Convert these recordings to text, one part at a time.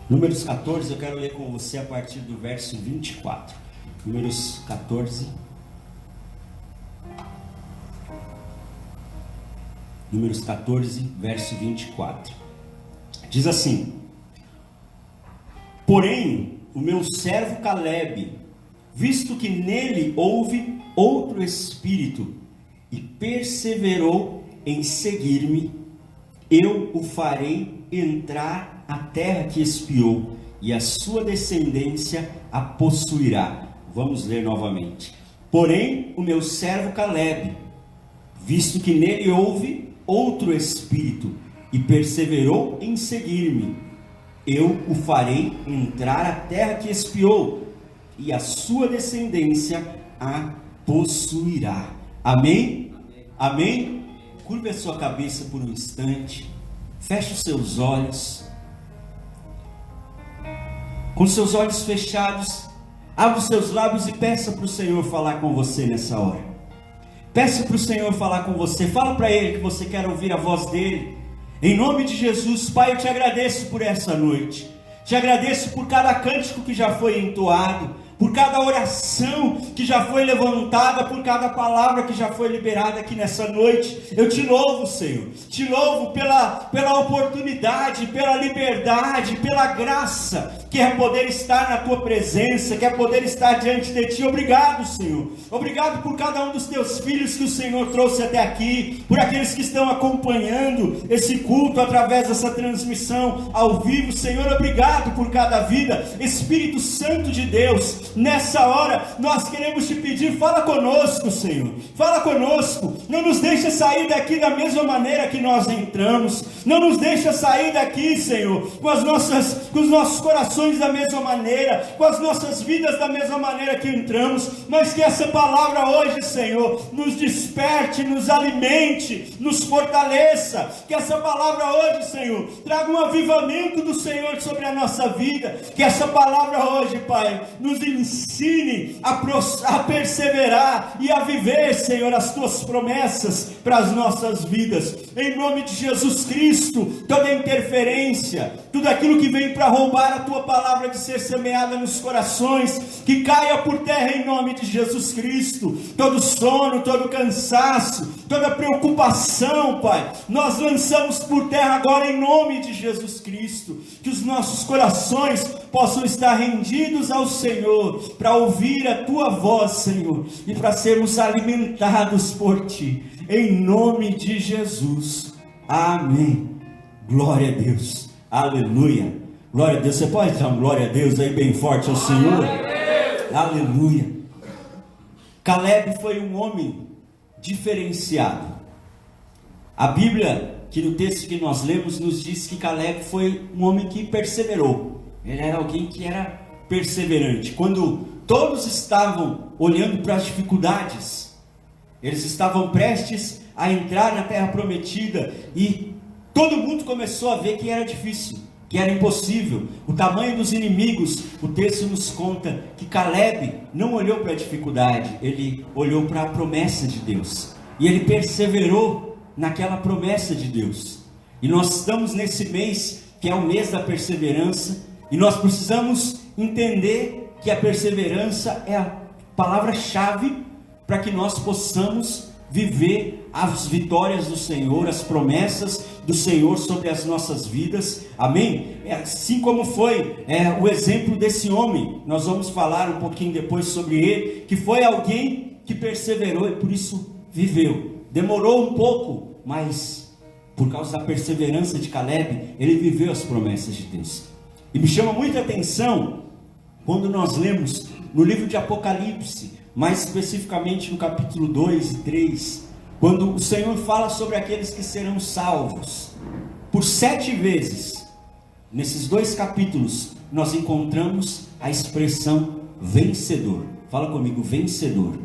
Números 14, eu quero ler com você a partir do verso 24. Números 14. Números 14, verso 24. Diz assim: Porém, o meu servo Calebe, visto que nele houve outro espírito, e perseverou em seguir-me, eu o farei entrar a terra que espiou, e a sua descendência a possuirá. Vamos ler novamente. Porém, o meu servo Calebe, visto que nele houve outro espírito, e perseverou em seguir-me, eu o farei entrar a terra que espiou, e a sua descendência a possuirá. Amém? Amém? Curve a sua cabeça por um instante, feche os seus olhos. Com seus olhos fechados, abra os seus lábios e peça para o Senhor falar com você nessa hora. Peça para o Senhor falar com você. Fala para Ele que você quer ouvir a voz dEle. Em nome de Jesus, Pai, eu te agradeço por essa noite. Te agradeço por cada cântico que já foi entoado, por cada oração que já foi levantada, por cada palavra que já foi liberada aqui nessa noite. Eu te louvo, Senhor. Te louvo pela oportunidade, pela liberdade, pela graça, que é poder estar na tua presença, que é poder estar diante de ti. Obrigado, Senhor. Obrigado por cada um dos teus filhos que o Senhor trouxe até aqui, por aqueles que estão acompanhando esse culto através dessa transmissão ao vivo. Senhor, obrigado por cada vida. Espírito Santo de Deus, nessa hora nós queremos te pedir, fala conosco, Senhor. Fala conosco. Não nos deixa sair daqui da mesma maneira que nós entramos. Não nos deixa sair daqui, Senhor, com os nossos corações da mesma maneira, com as nossas vidas da mesma maneira que entramos, mas que essa palavra hoje, Senhor, nos desperte, nos alimente, nos fortaleça. Que essa palavra hoje, Senhor, traga um avivamento do Senhor sobre a nossa vida. Que essa palavra hoje, Pai, nos ensine a perseverar e a viver, Senhor, as tuas promessas para as nossas vidas. Em nome de Jesus Cristo, toda interferência, tudo aquilo que vem para roubar a tua palavra de ser semeada nos corações, que caia por terra em nome de Jesus Cristo. Todo sono, todo cansaço, toda preocupação, Pai, nós lançamos por terra agora em nome de Jesus Cristo. Que os nossos corações possam estar rendidos ao Senhor, para ouvir a tua voz, Senhor, e para sermos alimentados por ti, em nome de Jesus. Amém. Glória a Deus. Aleluia. Glória a Deus. Você pode dar uma glória a Deus aí bem forte ao Senhor? Aleluia. Calebe foi um homem diferenciado. A Bíblia, que no texto que nós lemos, nos diz que Calebe foi um homem que perseverou. Ele era alguém que era perseverante. Quando todos estavam olhando para as dificuldades, eles estavam prestes a entrar na terra prometida, e todo mundo começou a ver que era difícil, que era impossível, o tamanho dos inimigos. O texto nos conta que Calebe não olhou para a dificuldade, ele olhou para a promessa de Deus, e ele perseverou naquela promessa de Deus. E nós estamos nesse mês, que é o mês da perseverança, e nós precisamos entender que a perseverança é a palavra-chave para que nós possamos viver as vitórias do Senhor, as promessas do Senhor sobre as nossas vidas. Amém? Assim como foi o exemplo desse homem, nós vamos falar um pouquinho depois sobre ele, que foi alguém que perseverou e por isso viveu. Demorou um pouco, mas por causa da perseverança de Calebe, ele viveu as promessas de Deus. E me chama muita atenção quando nós lemos no livro de Apocalipse, mais especificamente no capítulo 2 e 3, quando o Senhor fala sobre aqueles que serão salvos. Por 7 vezes, nesses 2 capítulos, nós encontramos a expressão vencedor. Fala comigo, vencedor.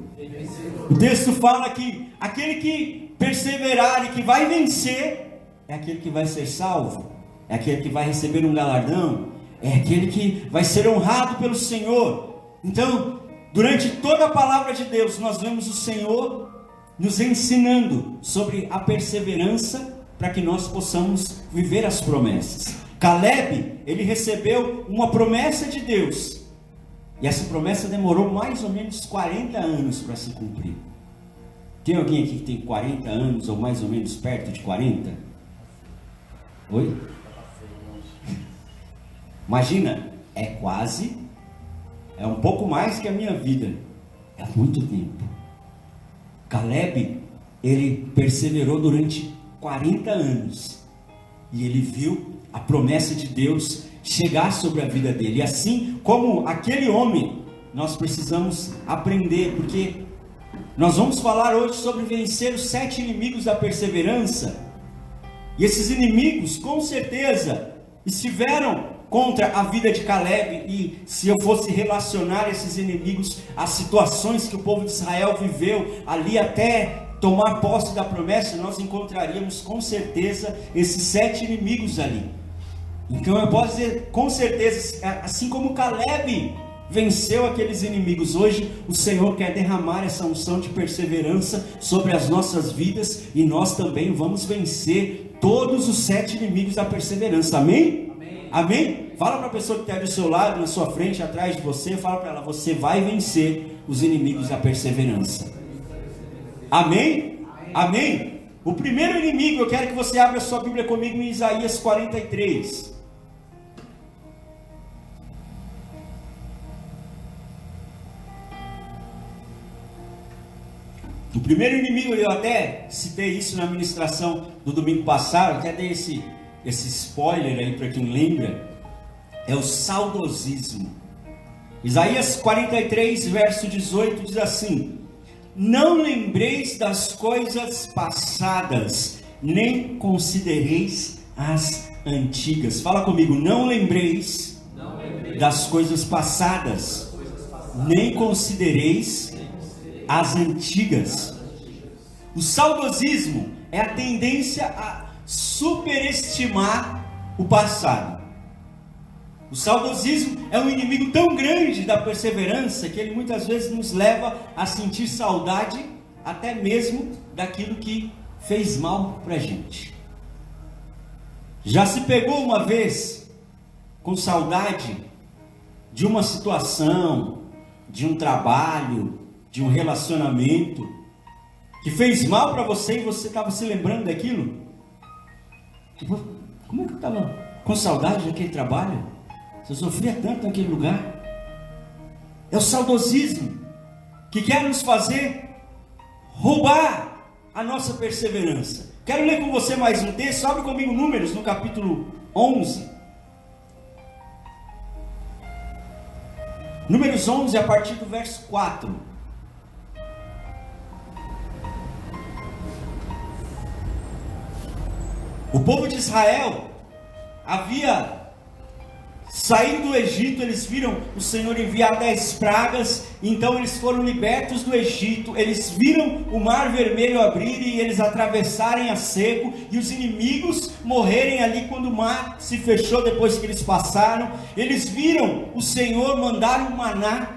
O texto fala que aquele que perseverar e que vai vencer, é aquele que vai ser salvo, é aquele que vai receber um galardão, é aquele que vai ser honrado pelo Senhor. Então, durante toda a palavra de Deus, nós vemos o Senhor nos ensinando sobre a perseverança, para que nós possamos viver as promessas. Caleb, ele recebeu uma promessa de Deus, e essa promessa demorou mais ou menos 40 anos para se cumprir. Tem alguém aqui que tem 40 anos, ou mais ou menos perto de 40? Oi? Imagina, é um pouco mais que a minha vida, é muito tempo. Caleb, ele perseverou durante 40 anos, e ele viu a promessa de Deus chegar sobre a vida dele. E assim como aquele homem, nós precisamos aprender, porque nós vamos falar hoje sobre vencer os 7 inimigos da perseverança. E esses inimigos, com certeza, estiveram contra a vida de Caleb. E se eu fosse relacionar esses inimigos às situações que o povo de Israel viveu ali até tomar posse da promessa, nós encontraríamos com certeza esses 7 inimigos ali. Então eu posso dizer com certeza, assim como Caleb venceu aqueles inimigos, hoje o Senhor quer derramar essa unção de perseverança sobre as nossas vidas, e nós também vamos vencer todos os 7 inimigos da perseverança. Amém? Amém? Amém? Fala para a pessoa que está do seu lado, na sua frente, atrás de você, fala para ela: você vai vencer os inimigos da perseverança. Amém? Amém? O primeiro inimigo, eu quero que você abra a sua Bíblia comigo em Isaías 43. O primeiro inimigo, eu até citei isso na ministração do domingo passado, até dei esse spoiler aí para quem lembra, é o saudosismo. Isaías 43, verso 18 diz assim: não lembreis das coisas passadas, nem considereis as antigas. Fala comigo: não lempreis das coisas passadas, nem considereis as antigas. O saudosismo é a tendência a superestimar o passado. O saudosismo é um inimigo tão grande da perseverança que ele muitas vezes nos leva a sentir saudade até mesmo daquilo que fez mal para a gente. Já se pegou uma vez com saudade de uma situação, de um trabalho, de um relacionamento que fez mal para você e você estava se lembrando daquilo? Tipo, como é que eu estava com saudade daquele trabalho? Você sofria tanto naquele lugar. É o saudosismo que quer nos fazer roubar a nossa perseverança. Quero ler com você mais um texto. Abre comigo Números no capítulo 11. Números 11 a partir do verso 4. O povo de Israel havia saído do Egito, eles viram o Senhor enviar 10 pragas, então eles foram libertos do Egito, eles viram o mar vermelho abrir e eles atravessarem a seco, e os inimigos morrerem ali quando o mar se fechou depois que eles passaram. Eles viram o Senhor mandar um maná,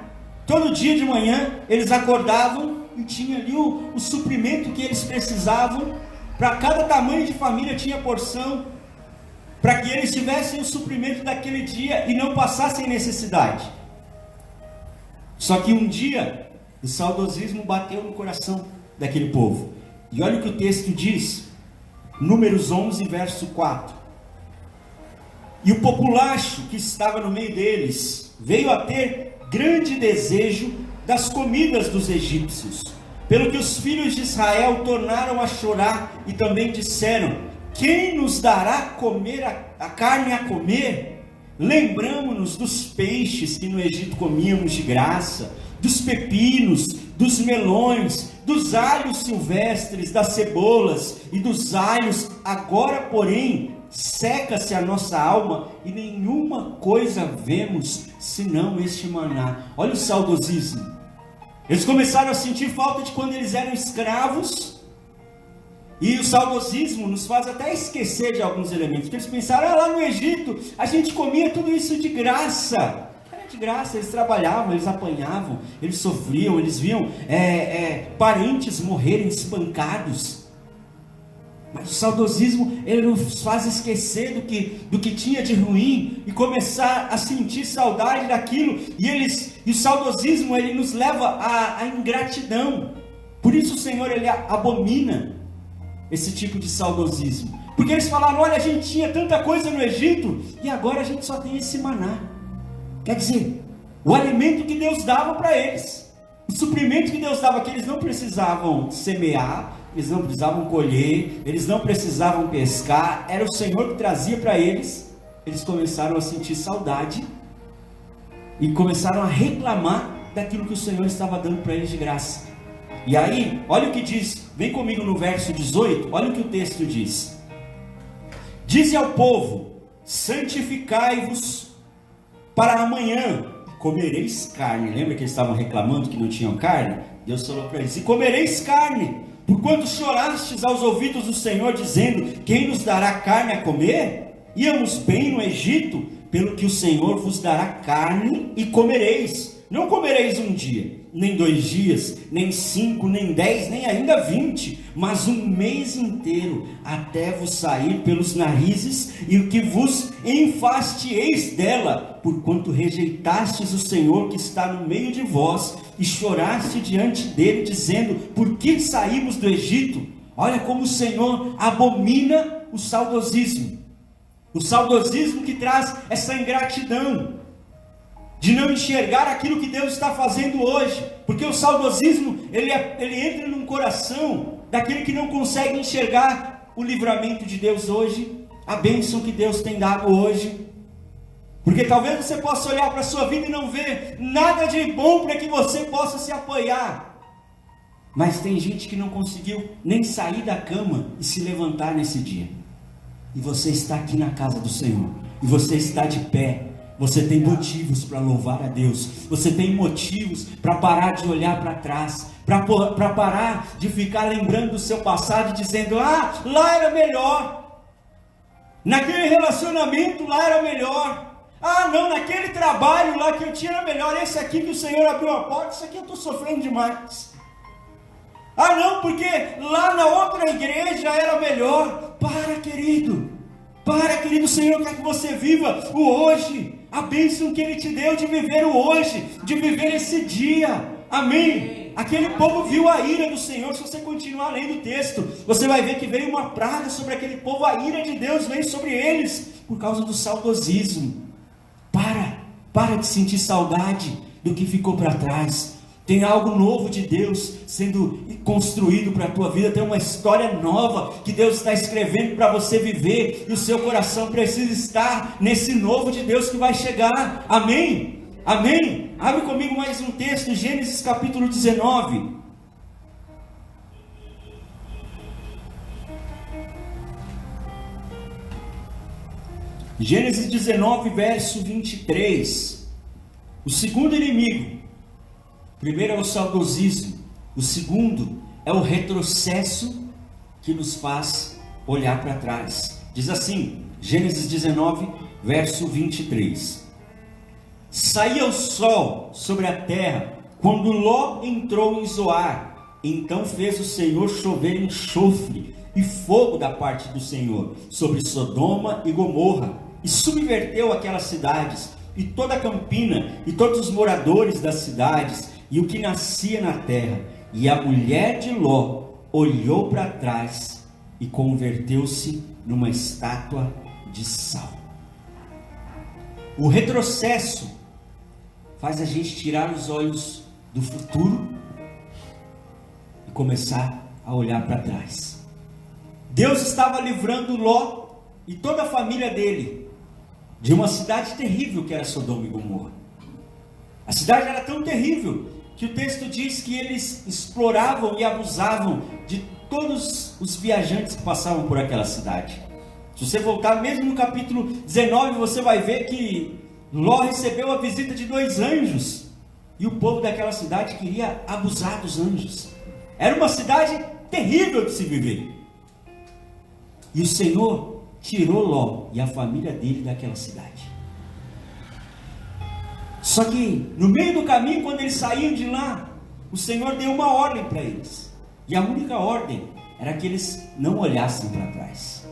todo dia de manhã eles acordavam e tinha ali o suprimento que eles precisavam. Para cada tamanho de família tinha porção, para que eles tivessem o suprimento daquele dia e não passassem necessidade. Só que um dia o saudosismo bateu no coração daquele povo. E olha o que o texto diz, Números 11, verso 4. E o populacho que estava no meio deles veio a ter grande desejo das comidas dos egípcios, pelo que os filhos de Israel tornaram a chorar e também disseram: quem nos dará comer a carne a comer? Lembramo-nos dos peixes que no Egito comíamos de graça, dos pepinos, dos melões, dos alhos silvestres, das cebolas e dos alhos. Agora, porém, seca-se a nossa alma e nenhuma coisa vemos senão este maná. Olha o saudosismo. Eles começaram a sentir falta de quando eles eram escravos. E o saudosismo nos faz até esquecer de alguns elementos. Porque eles pensaram: lá no Egito a gente comia tudo isso de graça. Era de graça, eles trabalhavam, eles apanhavam, eles sofriam, eles viam parentes morrerem espancados. Mas o saudosismo, ele nos faz esquecer do que tinha de ruim e começar a sentir saudade daquilo. E o saudosismo, ele nos leva à ingratidão. Por isso o Senhor, ele abomina esse tipo de saudosismo. Porque eles falaram: olha, a gente tinha tanta coisa no Egito e agora a gente só tem esse maná. Quer dizer, o alimento que Deus dava para eles, o suprimento que Deus dava, que eles não precisavam semear, eles não precisavam colher, eles não precisavam pescar, era o Senhor que trazia para eles. Eles começaram a sentir saudade e começaram a reclamar daquilo que o Senhor estava dando para eles de graça. E aí, olha o que diz, vem comigo no verso 18, olha o que o texto diz: dize ao povo: santificai-vos, para amanhã comereis carne. Lembra que eles estavam reclamando que não tinham carne? Deus falou para eles: e comereis carne, porquanto chorastes aos ouvidos do Senhor, dizendo: quem nos dará carne a comer? Íamos bem no Egito, pelo que o Senhor vos dará carne e comereis. Não comereis um dia, nem 2 dias, nem 5, nem 10, nem ainda 20, mas um mês inteiro, até vos sair pelos narizes, e o que vos enfastieis dela, porquanto rejeitastes o Senhor que está no meio de vós, e choraste diante dele, dizendo: por que saímos do Egito? Olha como o Senhor abomina o saudosismo que traz essa ingratidão, de não enxergar aquilo que Deus está fazendo hoje, porque o saudosismo, ele entra num coração daquele que não consegue enxergar o livramento de Deus hoje, a bênção que Deus tem dado hoje, porque talvez você possa olhar para a sua vida e não ver nada de bom para que você possa se apoiar, mas tem gente que não conseguiu nem sair da cama e se levantar nesse dia, e você está aqui na casa do Senhor, e você está de pé. Você tem motivos para louvar a Deus, você tem motivos para parar de olhar para trás, para parar de ficar lembrando do seu passado, dizendo: ah, lá era melhor, naquele relacionamento lá era melhor, ah não, naquele trabalho lá que eu tinha era melhor, esse aqui que o Senhor abriu a porta, isso aqui eu estou sofrendo demais, ah não, porque lá na outra igreja era melhor. Para, querido, o Senhor quer que você viva o hoje, a bênção que Ele te deu de viver o hoje, de viver esse dia, amém? Aquele povo viu a ira do Senhor. Se você continuar lendo o texto, você vai ver que veio uma praga sobre aquele povo, a ira de Deus veio sobre eles, por causa do saudosismo. Para de sentir saudade do que ficou para trás. Tem algo novo de Deus sendo construído para a tua vida, tem uma história nova que Deus está escrevendo para você viver, e o seu coração precisa estar nesse novo de Deus que vai chegar, amém? Amém? Abre comigo mais um texto, Gênesis capítulo 19. Gênesis 19, verso 23. O segundo inimigo. Primeiro é o saudosismo, o segundo é o retrocesso que nos faz olhar para trás. Diz assim, Gênesis 19, verso 23. Saía o sol sobre a terra, quando Ló entrou em Zoar. Então fez o Senhor chover enxofre e fogo da parte do Senhor sobre Sodoma e Gomorra, e subverteu aquelas cidades, e toda a campina, e todos os moradores das cidades, e o que nascia na terra. E a mulher de Ló olhou para trás e converteu-se numa estátua de sal. O retrocesso faz a gente tirar os olhos do futuro e começar a olhar para trás. Deus estava livrando Ló e toda a família dele de uma cidade terrível que era Sodoma e Gomorra. A cidade era tão terrível que o texto diz que eles exploravam e abusavam de todos os viajantes que passavam por aquela cidade. Se você voltar mesmo no capítulo 19, você vai ver que Ló recebeu a visita de 2 anjos, e o povo daquela cidade queria abusar dos anjos. Era uma cidade terrível de se viver. E o Senhor tirou Ló e a família dele daquela cidade. Só que no meio do caminho, quando eles saíam de lá, o Senhor deu uma ordem para eles. E a única ordem era que eles não olhassem para trás.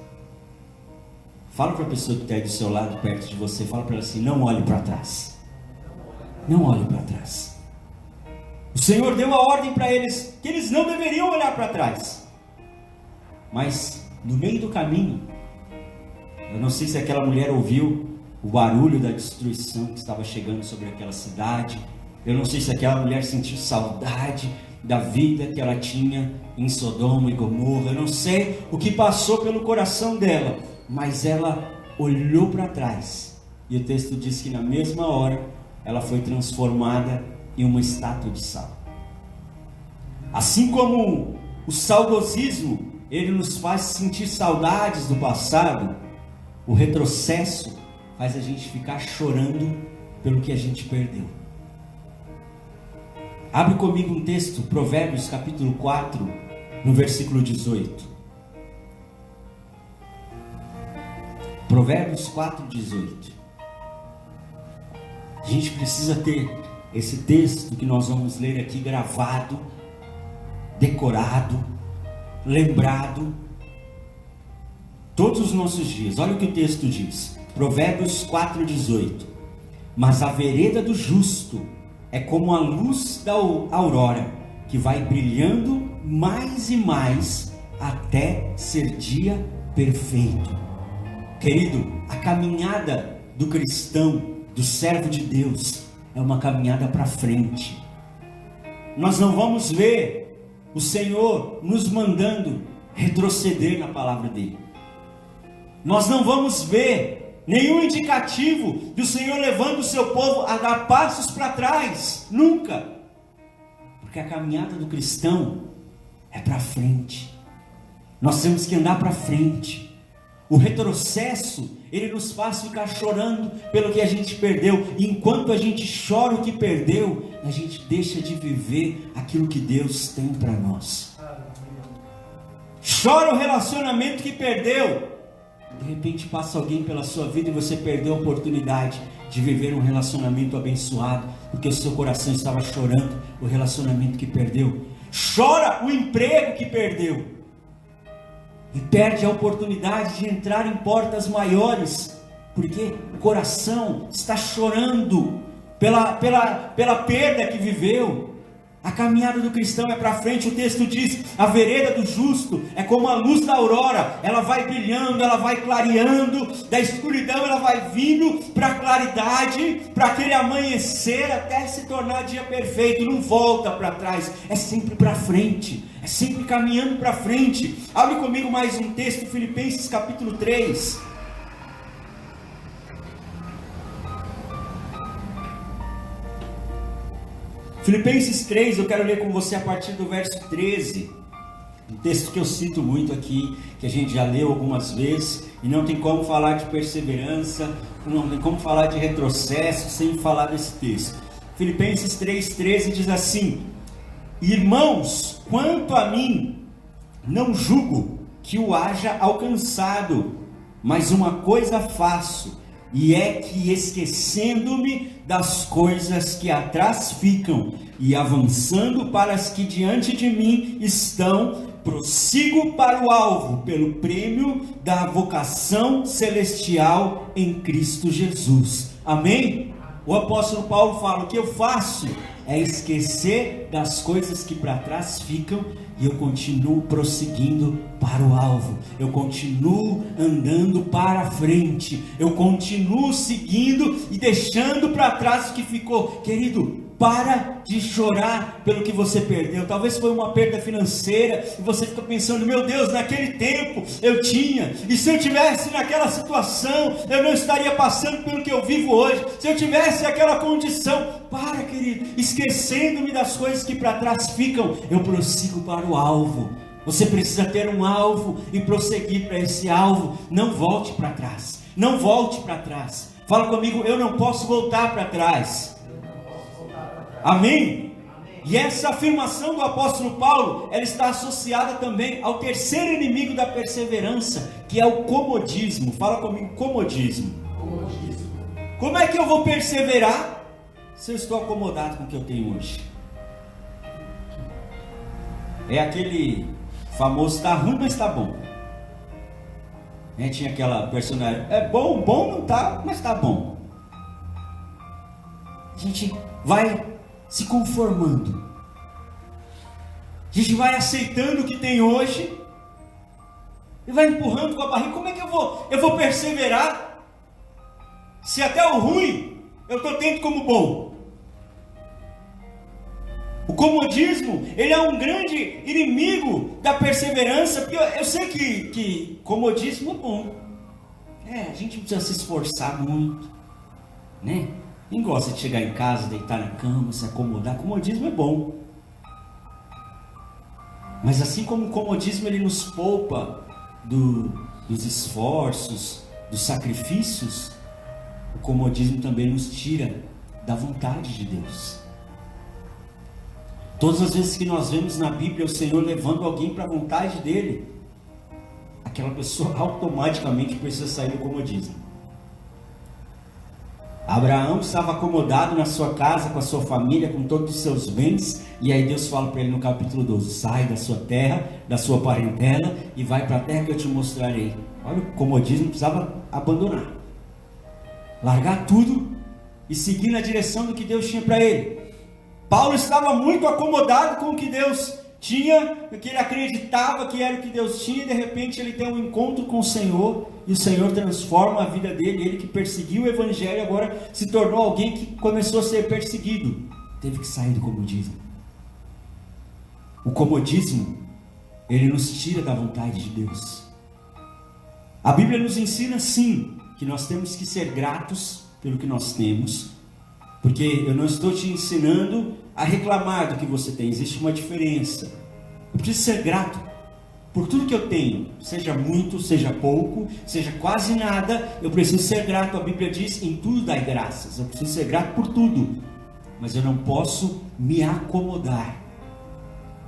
Fala para a pessoa que está aí do seu lado, perto de você, fala para ela assim: não olhe para trás. Não olhe para trás. O Senhor deu a ordem para eles que eles não deveriam olhar para trás. Mas no meio do caminho, eu não sei se aquela mulher ouviu o barulho da destruição que estava chegando sobre aquela cidade. Eu não sei se aquela mulher sentiu saudade da vida que ela tinha em Sodoma e Gomorra. Eu não sei o que passou pelo coração dela, mas ela olhou para trás. E o texto diz que na mesma hora ela foi transformada em uma estátua de sal. Assim como o saudosismo, ele nos faz sentir saudades do passado, o retrocesso faz a gente ficar chorando pelo que a gente perdeu. Abre comigo um texto, Provérbios capítulo 4, no versículo 18. Provérbios 4, 18. A gente precisa ter esse texto que nós vamos ler aqui gravado, decorado, lembrado, todos os nossos dias. Olha o que o texto diz, Provérbios 4, 18. Mas a vereda do justo é como a luz da aurora, que vai brilhando mais e mais até ser dia perfeito. Querido, a caminhada do cristão, do servo de Deus, é uma caminhada para frente. Nós não vamos ver o Senhor nos mandando retroceder na palavra dele. Nós não vamos ver nenhum indicativo do Senhor levando o seu povo a dar passos para trás, nunca. Porque a caminhada do cristão é para frente. Nós temos que andar para frente. O retrocesso, ele nos faz ficar chorando pelo que a gente perdeu. E enquanto a gente chora o que perdeu, a gente deixa de viver aquilo que Deus tem para nós. Chora o relacionamento que perdeu. De repente passa alguém pela sua vida e você perdeu a oportunidade de viver um relacionamento abençoado, porque o seu coração estava chorando o relacionamento que perdeu. Chora o emprego que perdeu. E perde a oportunidade de entrar em portas maiores, porque o coração está chorando pela perda que viveu. A caminhada do cristão é para frente. O texto diz: a vereda do justo é como a luz da aurora, ela vai brilhando, ela vai clareando, da escuridão ela vai vindo para a claridade, para aquele amanhecer até se tornar dia perfeito. Não volta para trás, é sempre para frente, é sempre caminhando para frente. Abre comigo mais um texto, Filipenses capítulo 3. Filipenses 3, eu quero ler com você a partir do verso 13, um texto que eu cito muito aqui, que a gente já leu algumas vezes, e não tem como falar de perseverança, não tem como falar de retrocesso sem falar desse texto. Filipenses 3,13 diz assim: irmãos, quanto a mim, não julgo que o haja alcançado, mas uma coisa faço, e é que, esquecendo-me das coisas que atrás ficam e avançando para as que diante de mim estão, prossigo para o alvo, pelo prêmio da vocação celestial em Cristo Jesus. Amém? O apóstolo Paulo fala: o que eu faço é esquecer das coisas que para trás ficam, e eu continuo prosseguindo para o alvo, eu continuo andando para frente, eu continuo seguindo e deixando para trás o que ficou. Querido, para de chorar pelo que você perdeu. Talvez foi uma perda financeira e você fica pensando: meu Deus, naquele tempo eu tinha, e se eu tivesse naquela situação, eu não estaria passando pelo que eu vivo hoje. Se eu tivesse aquela condição. Para, querido, esquecendo-me das coisas que para trás ficam, eu prossigo para o alvo. Você precisa ter um alvo e prosseguir para esse alvo. Não volte para trás, não volte para trás. Fala comigo: eu não posso voltar para trás. Amém? E essa afirmação do apóstolo Paulo, ela está associada também ao terceiro inimigo da perseverança, que é o comodismo. Fala comigo: comodismo. Como é que eu vou perseverar se eu estou acomodado com o que eu tenho hoje? É aquele famoso está ruim, mas está bom. Tinha aquela personagem, é bom, bom não está, mas está bom. A gente vai se conformando. A gente vai aceitando o que tem hoje e vai empurrando com a barriga. Como é que eu vou perseverar se até o ruim eu estou tendo como bom? O comodismo, ele é um grande inimigo da perseverança, porque eu sei que comodismo é bom. A gente não precisa se esforçar muito, né? Quem gosta de chegar em casa, deitar na cama, se acomodar? Comodismo é bom. Mas assim como o comodismo ele nos poupa dos esforços, dos sacrifícios, o comodismo também nos tira da vontade de Deus. Todas as vezes que nós vemos na Bíblia o Senhor levando alguém para a vontade dele, aquela pessoa automaticamente precisa sair do comodismo. Abraão estava acomodado na sua casa, com a sua família, com todos os seus bens, e aí Deus fala para ele no capítulo 12, sai da sua terra, da sua parentela, e vai para a terra que eu te mostrarei. Olha, o comodismo precisava abandonar, largar tudo e seguir na direção do que Deus tinha para ele. Paulo estava muito acomodado com o que Deus tinha, porque ele acreditava que era o que Deus tinha, e de repente ele tem um encontro com o Senhor, e o Senhor transforma a vida dele. Ele que perseguiu o Evangelho, agora se tornou alguém que começou a ser perseguido, teve que sair do comodismo. O comodismo, ele nos tira da vontade de Deus. A Bíblia nos ensina sim, que nós temos que ser gratos pelo que nós temos, porque eu não estou te ensinando a reclamar do que você tem, existe uma diferença. Eu preciso ser grato por tudo que eu tenho, seja muito, seja pouco, seja quase nada, eu preciso ser grato. A Bíblia diz, em tudo dai graças. Eu preciso ser grato por tudo, mas eu não posso me acomodar.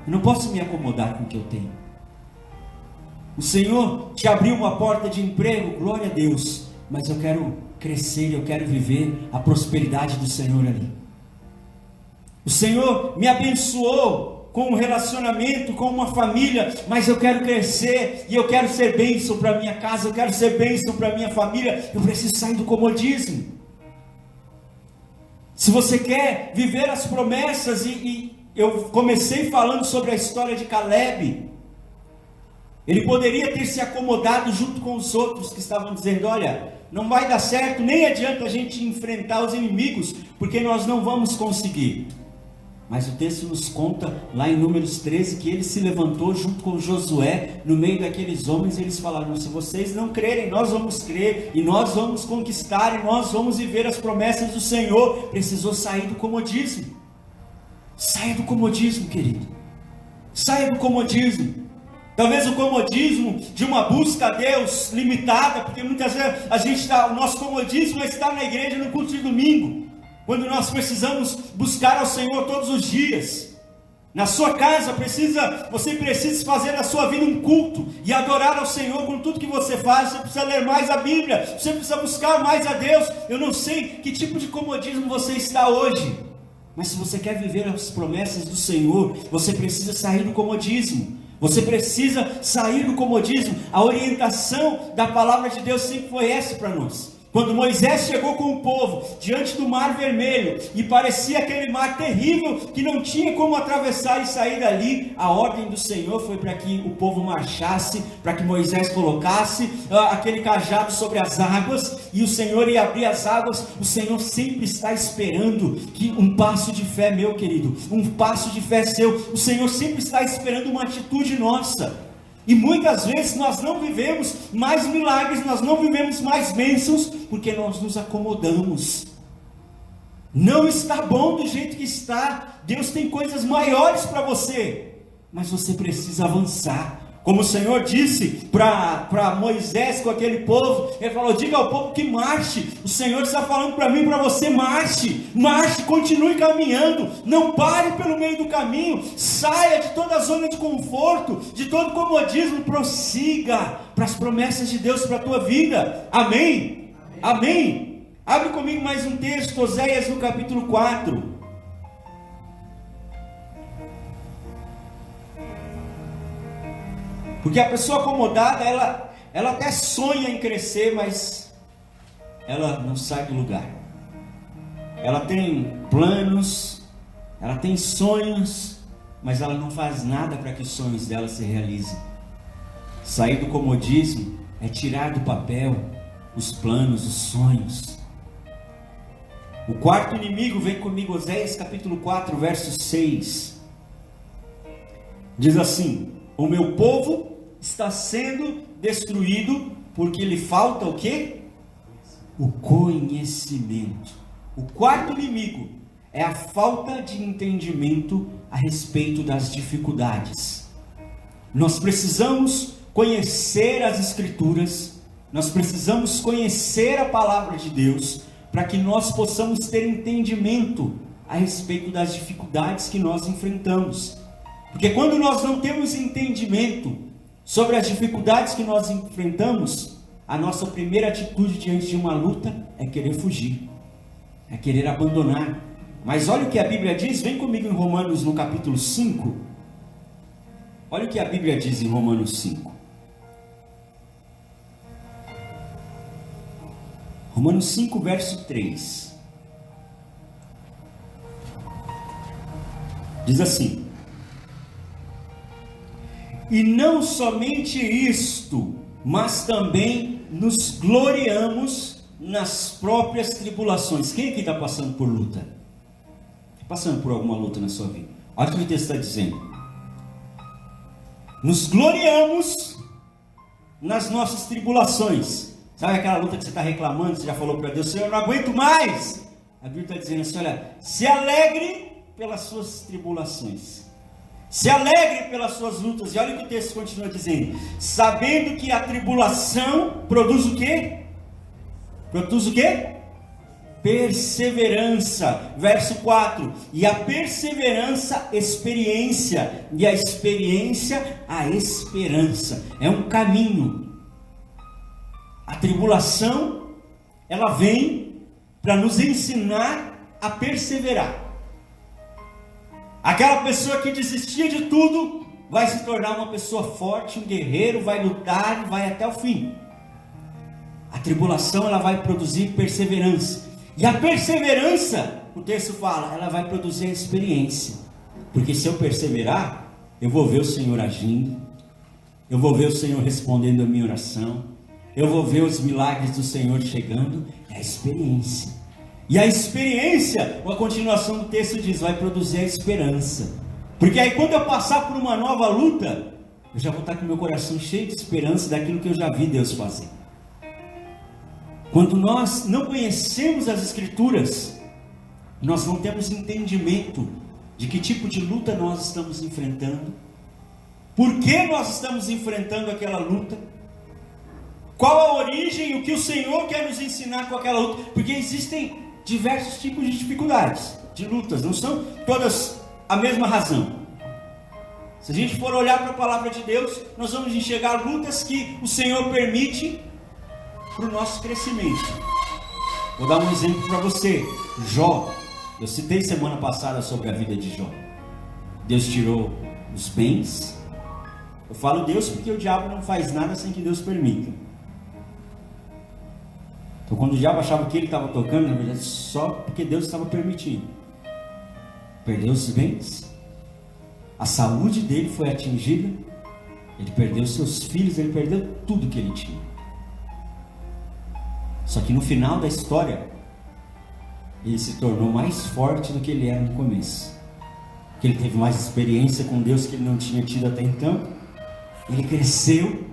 Eu não posso me acomodar com o que eu tenho. O Senhor te abriu uma porta de emprego, glória a Deus, mas eu quero crescer, eu quero viver a prosperidade do Senhor ali. O Senhor me abençoou com um relacionamento, com uma família, mas eu quero crescer e eu quero ser bênção para minha casa, eu quero ser bênção para minha família. Eu preciso sair do comodismo. Se você quer viver as promessas, e eu comecei falando sobre a história de Caleb, ele poderia ter se acomodado junto com os outros que estavam dizendo, olha, não vai dar certo, nem adianta a gente enfrentar os inimigos, porque nós não vamos conseguir. Mas o texto nos conta, lá em Números 13, que ele se levantou junto com Josué, no meio daqueles homens, e eles falaram, se vocês não crerem, nós vamos crer, e nós vamos conquistar, e nós vamos viver as promessas do Senhor. Precisou sair do comodismo. Saia do comodismo, querido. Saia do comodismo. Talvez o comodismo de uma busca a Deus limitada, porque muitas vezes o nosso comodismo é estar na igreja no culto de domingo, quando nós precisamos buscar ao Senhor todos os dias. Na sua casa você precisa fazer da sua vida um culto e adorar ao Senhor com tudo que você faz. Você precisa ler mais a Bíblia, você precisa buscar mais a Deus. Eu não sei que tipo de comodismo você está hoje, mas se você quer viver as promessas do Senhor, você precisa sair do comodismo. Você precisa sair do comodismo. A orientação da palavra de Deus sempre foi essa para nós. Quando Moisés chegou com o povo diante do Mar Vermelho, e parecia aquele mar terrível, que não tinha como atravessar e sair dali, a ordem do Senhor foi para que o povo marchasse, para que Moisés colocasse aquele cajado sobre as águas, e o Senhor ia abrir as águas. O Senhor sempre está esperando que um passo de fé, meu querido, um passo de fé seu, o Senhor sempre está esperando uma atitude nossa. E muitas vezes nós não vivemos mais milagres, nós não vivemos mais bênçãos, porque nós nos acomodamos. Não está bom do jeito que está. Deus tem coisas maiores para você, mas você precisa avançar. Como o Senhor disse para Moisés com aquele povo, ele falou, diga ao povo que marche. O Senhor está falando para mim e para você, marche, continue caminhando, não pare pelo meio do caminho, saia de toda a zona de conforto, de todo comodismo, prossiga para as promessas de Deus para a tua vida. Amém? Amém? Abre comigo mais um texto, Oséias no capítulo 4. Porque a pessoa acomodada, ela até sonha em crescer, mas ela não sai do lugar. Ela tem planos, ela tem sonhos, mas ela não faz nada para que os sonhos dela se realizem. Sair do comodismo é tirar do papel os planos, os sonhos. O quarto inimigo, vem comigo, Oséias capítulo 4, verso 6. Diz assim: o meu povo está sendo destruído porque lhe falta o quê? O conhecimento. O quarto inimigo é a falta de entendimento a respeito das dificuldades. Nós precisamos conhecer as Escrituras, nós precisamos conhecer a palavra de Deus, para que nós possamos ter entendimento a respeito das dificuldades que nós enfrentamos. Porque quando nós não temos entendimento sobre as dificuldades que nós enfrentamos, a nossa primeira atitude diante de uma luta é querer fugir, é querer abandonar. Mas olha o que a Bíblia diz, vem comigo em Romanos no capítulo 5. Olha o que a Bíblia diz em Romanos 5. Romanos 5, verso 3. Diz assim: e não somente isto, mas também nos gloriamos nas próprias tribulações. Quem aqui está passando por luta? Passando por alguma luta na sua vida? Olha o que o texto está dizendo: nos gloriamos nas nossas tribulações. Sabe aquela luta que você está reclamando, você já falou para Deus: Senhor, eu não aguento mais. A Bíblia está dizendo assim: olha, se alegre pelas suas tribulações, se alegre pelas suas lutas. E olha o que o texto continua dizendo: sabendo que a tribulação produz o quê? Produz o quê? Perseverança. Verso 4: e a perseverança, experiência, e a experiência, a esperança. É um caminho. A tribulação, ela vem para nos ensinar a perseverar. Aquela pessoa que desistia de tudo vai se tornar uma pessoa forte, um guerreiro, vai lutar e vai até o fim. A tribulação, ela vai produzir perseverança. E a perseverança, o texto fala, ela vai produzir a experiência. Porque se eu perseverar, eu vou ver o Senhor agindo, eu vou ver o Senhor respondendo a minha oração, eu vou ver os milagres do Senhor chegando. É a experiência. E a experiência, a continuação do texto diz, vai produzir a esperança. Porque aí quando eu passar por uma nova luta, eu já vou estar com meu coração cheio de esperança daquilo que eu já vi Deus fazer. Quando nós não conhecemos as Escrituras, nós não temos entendimento de que tipo de luta nós estamos enfrentando, por que nós estamos enfrentando aquela luta, qual a origem, o que o Senhor quer nos ensinar com aquela luta. Porque existem diversos tipos de dificuldades, de lutas, não são todas a mesma razão. Se a gente for olhar para a palavra de Deus, nós vamos enxergar lutas que o Senhor permite para o nosso crescimento. Vou dar um exemplo para você. Jó, eu citei semana passada sobre a vida de Jó. Deus tirou os bens. Eu falo Deus porque o diabo não faz nada sem que Deus permita. Então quando o diabo achava que ele estava tocando, na verdade só porque Deus estava permitindo. Perdeu os bens, a saúde dele foi atingida, ele perdeu seus filhos, ele perdeu tudo que ele tinha. Só que no final da história, ele se tornou mais forte do que ele era no começo. Porque ele teve mais experiência com Deus que ele não tinha tido até então. Ele cresceu.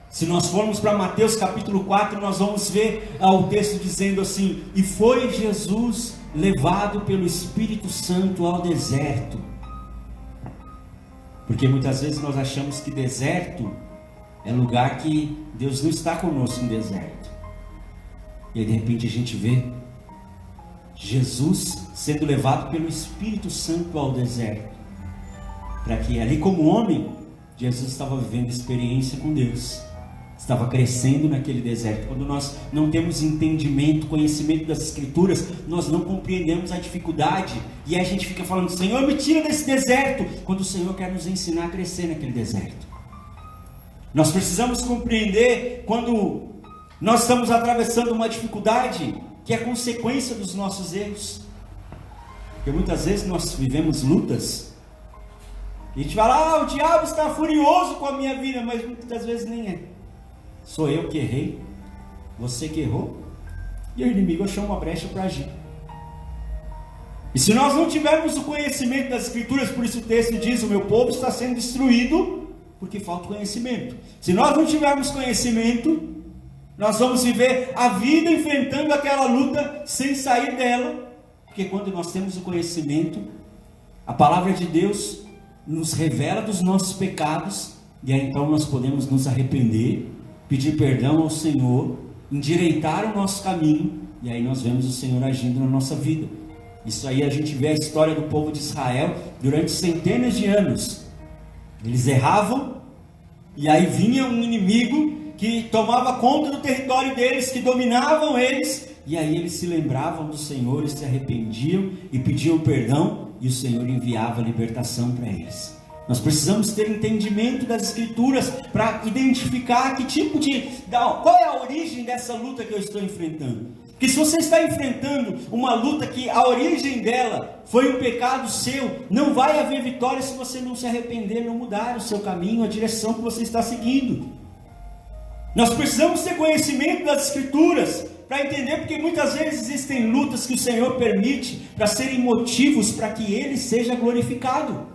Se nós formos para Mateus capítulo 4, nós vamos ver o texto dizendo assim: e foi Jesus levado pelo Espírito Santo ao deserto. Porque muitas vezes nós achamos que deserto é lugar que Deus não está conosco em deserto. E aí de repente a gente vê Jesus sendo levado pelo Espírito Santo ao deserto, para que ali como homem, Jesus estava vivendo experiência com Deus, estava crescendo naquele deserto. Quando nós não temos entendimento, conhecimento das Escrituras, nós não compreendemos a dificuldade, e aí a gente fica falando: Senhor, me tira desse deserto, quando o Senhor quer nos ensinar a crescer naquele deserto. Nós precisamos compreender quando nós estamos atravessando uma dificuldade que é consequência dos nossos erros. Porque muitas vezes nós vivemos lutas e a gente fala, o diabo está furioso com a minha vida, mas muitas vezes nem é. Sou eu que errei, você que errou, e o inimigo achou uma brecha para agir. E se nós não tivermos o conhecimento das Escrituras, por isso o texto diz, o meu povo está sendo destruído porque falta conhecimento. Se nós não tivermos conhecimento, nós vamos viver a vida enfrentando aquela luta sem sair dela. Porque quando nós temos o conhecimento, a palavra de Deus nos revela dos nossos pecados, e aí então nós podemos nos arrepender, pedir perdão ao Senhor, endireitar o nosso caminho, e aí nós vemos o Senhor agindo na nossa vida. Isso aí a gente vê a história do povo de Israel durante centenas de anos. Eles erravam, e aí vinha um inimigo que tomava conta do território deles, que dominavam eles, e aí eles se lembravam do Senhor, eles se arrependiam e pediam perdão, e o Senhor enviava a libertação para eles. Nós precisamos ter entendimento das Escrituras para identificar qual é a origem dessa luta que eu estou enfrentando. Porque se você está enfrentando uma luta que a origem dela foi um pecado seu, não vai haver vitória se você não se arrepender, não mudar o seu caminho, a direção que você está seguindo. Nós precisamos ter conhecimento das Escrituras para entender, porque muitas vezes existem lutas que o Senhor permite para serem motivos para que Ele seja glorificado.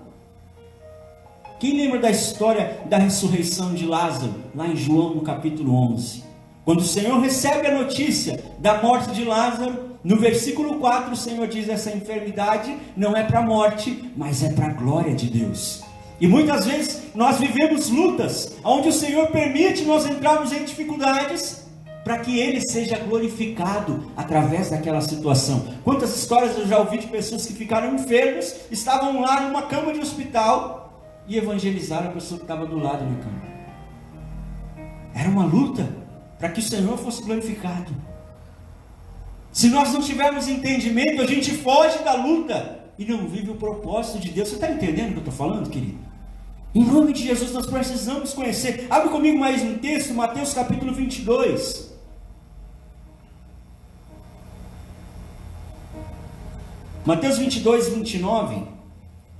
Quem lembra da história da ressurreição de Lázaro, lá em João no capítulo 11? Quando o Senhor recebe a notícia da morte de Lázaro, no versículo 4 o Senhor diz, essa enfermidade não é para a morte, mas é para a glória de Deus. E muitas vezes nós vivemos lutas, onde o Senhor permite nós entrarmos em dificuldades, para que Ele seja glorificado através daquela situação. Quantas histórias eu já ouvi de pessoas que ficaram enfermos, estavam lá numa cama de hospital, e evangelizaram a pessoa que estava do lado da cama. Era uma luta, para que o Senhor fosse glorificado. Se nós não tivermos entendimento, a gente foge da luta, e não vive o propósito de Deus. Você está entendendo o que eu estou falando, querido? Em nome de Jesus nós precisamos conhecer. Abre comigo mais um texto, Mateus capítulo 22. Mateus 22, 29.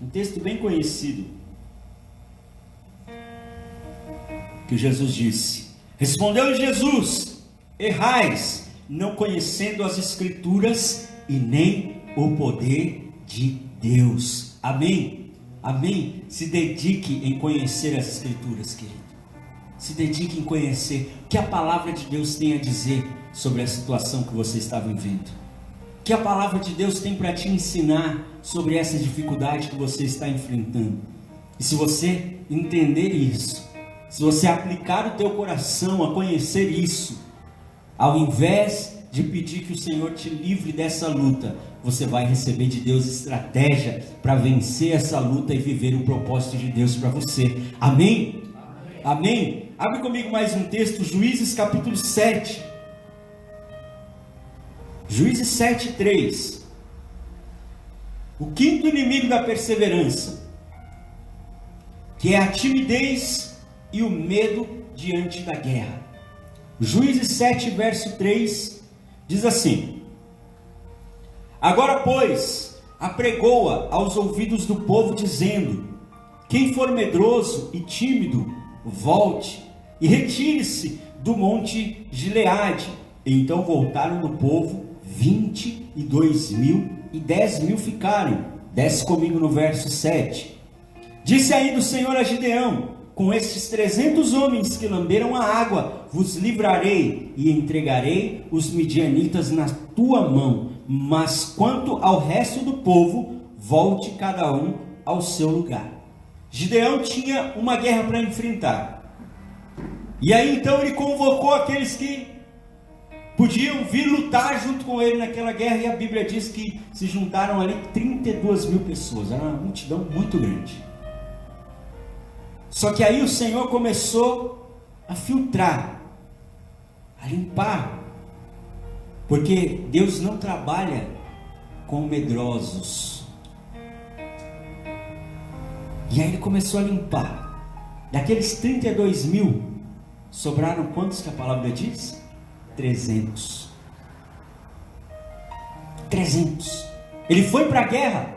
Um texto bem conhecido. Que Jesus disse. Respondeu Jesus, errais, não conhecendo as Escrituras e nem o poder de Deus. Amém? Amém? Se dedique em conhecer as Escrituras, querido. Se dedique em conhecer o que a palavra de Deus tem a dizer sobre a situação que você está vivendo. O que a palavra de Deus tem para te ensinar sobre essa dificuldade que você está enfrentando. E se você entender isso, se você aplicar o teu coração a conhecer isso, ao invés de pedir que o Senhor te livre dessa luta, você vai receber de Deus estratégia para vencer essa luta e viver o propósito de Deus para você. Amém? Amém? Amém? Abre comigo mais um texto, Juízes capítulo 7. Juízes 7, 3. O quinto inimigo da perseverança, que é a timidez e o medo diante da guerra. Juízes 7, verso 3, diz assim: agora, pois, apregoa aos ouvidos do povo, dizendo: quem for medroso e tímido, volte e retire-se do monte Gileade. E então voltaram do povo 22.000, e 10.000 ficaram. Desce comigo no verso 7. Disse ainda o Senhor a Gideão: com estes 300 homens que lamberam a água, vos livrarei e entregarei os midianitas na tua mão. Mas quanto ao resto do povo, volte cada um ao seu lugar. Gideão tinha uma guerra para enfrentar. E aí então ele convocou aqueles que podiam vir lutar junto com ele naquela guerra. E a Bíblia diz que se juntaram ali 32.000 pessoas. Era uma multidão muito grande. Só que aí o Senhor começou a filtrar, a limpar, porque Deus não trabalha com medrosos. E aí ele começou a limpar. Daqueles 32 mil, sobraram quantos que a palavra diz? 300. 300. Ele foi para a guerra,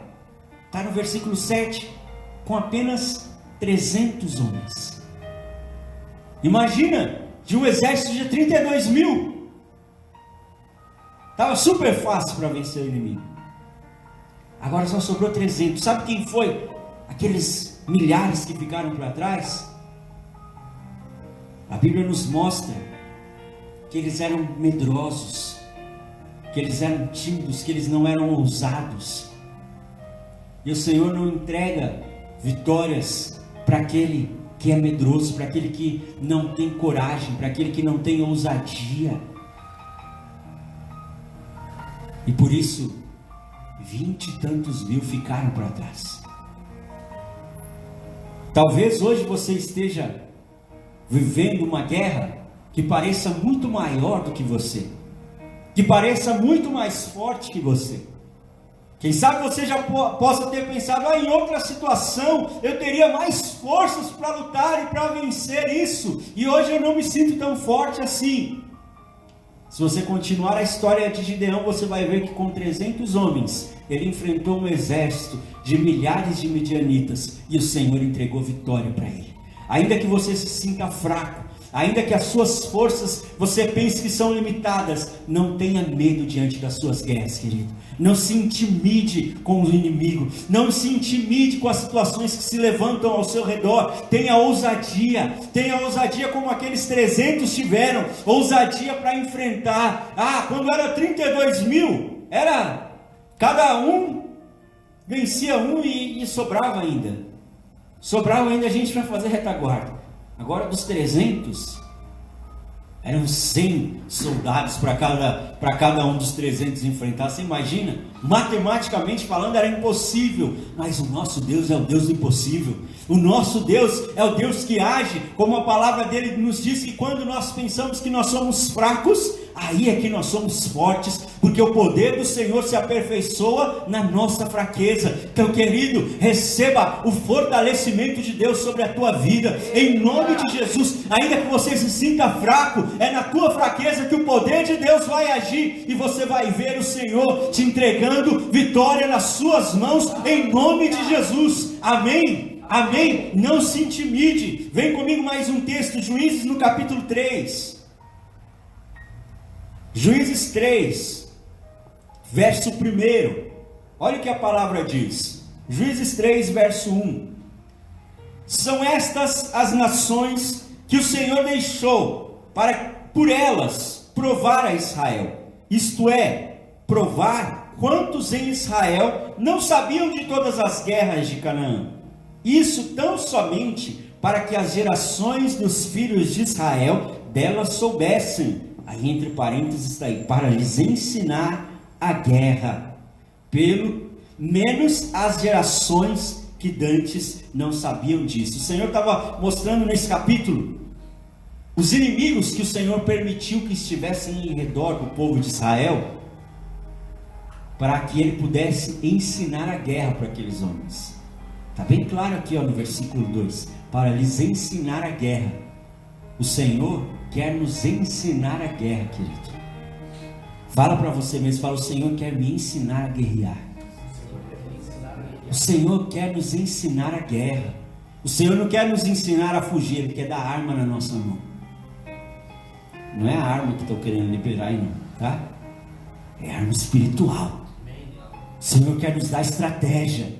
está no versículo 7, com apenas 300 homens. Imagina, de um exército de 32 mil, estava super fácil para vencer o inimigo. Agora só sobrou 300. Sabe quem foi? Aqueles milhares que ficaram para trás. A Bíblia nos mostra que eles eram medrosos, que eles eram tímidos, que eles não eram ousados. E o Senhor não entrega vitórias para aquele que é medroso, para aquele que não tem coragem, para aquele que não tem ousadia. E por isso 20 e tantos mil ficaram para trás. Talvez hoje você esteja vivendo uma guerra que pareça muito maior do que você, que pareça muito mais forte que você. Quem sabe você já possa ter pensado, em outra situação eu teria mais forças para lutar e para vencer isso, e hoje eu não me sinto tão forte assim. Se você continuar a história de Gideão, você vai ver que com 300 homens, ele enfrentou um exército de milhares de midianitas, e o Senhor entregou vitória para ele. Ainda que você se sinta fraco, ainda que as suas forças, você pense que são limitadas, não tenha medo diante das suas guerras, querido. Não se intimide com o inimigo, não se intimide com as situações que se levantam ao seu redor. Tenha ousadia como aqueles 300 tiveram, ousadia para enfrentar. Quando era 32 mil, era cada um vencia um e sobrava ainda gente para fazer retaguarda. Agora dos 300, eram 100 soldados para cada um dos 300 enfrentar. Você imagina? Matematicamente falando era impossível, mas o nosso Deus é o Deus do impossível. O nosso Deus é o Deus que age, como a palavra dele nos diz, que quando nós pensamos que nós somos fracos, aí é que nós somos fortes, porque o poder do Senhor se aperfeiçoa na nossa fraqueza. Então, querido, receba o fortalecimento de Deus sobre a tua vida, em nome de Jesus. Ainda que você se sinta fraco, é na tua fraqueza que o poder de Deus vai agir, e você vai ver o Senhor te entregando vitória nas suas mãos, em nome de Jesus. Amém? Amém? Não se intimide. Vem comigo mais um texto, Juízes no capítulo 3. Juízes 3, verso 1. Olha o que a palavra diz. Juízes 3, verso 1. São estas as nações que o Senhor deixou para por elas provar a Israel. Isto é, provar quantos em Israel não sabiam de todas as guerras de Canaã. Isso tão somente para que as gerações dos filhos de Israel delas soubessem. Aí entre parênteses está aí, para lhes ensinar a guerra, pelo menos as gerações que dantes não sabiam disso. O Senhor estava mostrando nesse capítulo os inimigos que o Senhor permitiu que estivessem em redor do povo de Israel, para que ele pudesse ensinar a guerra para aqueles homens. Está bem claro aqui no versículo 2, para lhes ensinar a guerra. O Senhor quer nos ensinar a guerra, querido. Fala para você mesmo, fala: o Senhor quer me ensinar a guerrear. O Senhor quer nos ensinar a guerra. O Senhor não quer nos ensinar a fugir, Ele quer dar arma na nossa mão. Não é a arma que estou querendo liberar aí não, tá? É arma espiritual. O Senhor quer nos dar estratégia.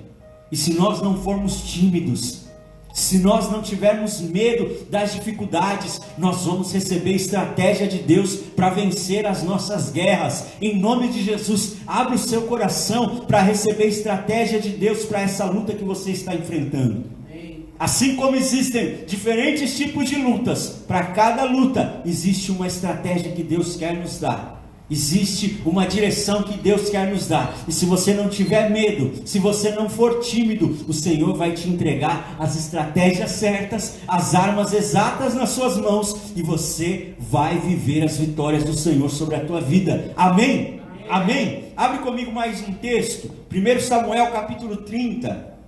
E se nós não formos tímidos, se nós não tivermos medo das dificuldades, nós vamos receber estratégia de Deus para vencer as nossas guerras. Em nome de Jesus, abre o seu coração para receber estratégia de Deus para essa luta que você está enfrentando. Assim como existem diferentes tipos de lutas, para cada luta existe uma estratégia que Deus quer nos dar. Existe uma direção que Deus quer nos dar. E se você não tiver medo, se você não for tímido, o Senhor vai te entregar as estratégias certas, as armas exatas nas suas mãos, e você vai viver as vitórias do Senhor sobre a tua vida. Amém? Amém? Abre comigo mais um texto, 1 Samuel capítulo 30.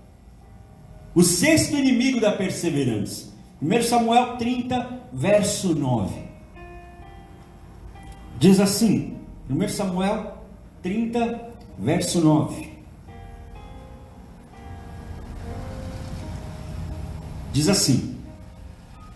O sexto inimigo da perseverança. 1 Samuel 30, verso 9. Diz assim, 1 Samuel 30, verso 9. Diz assim: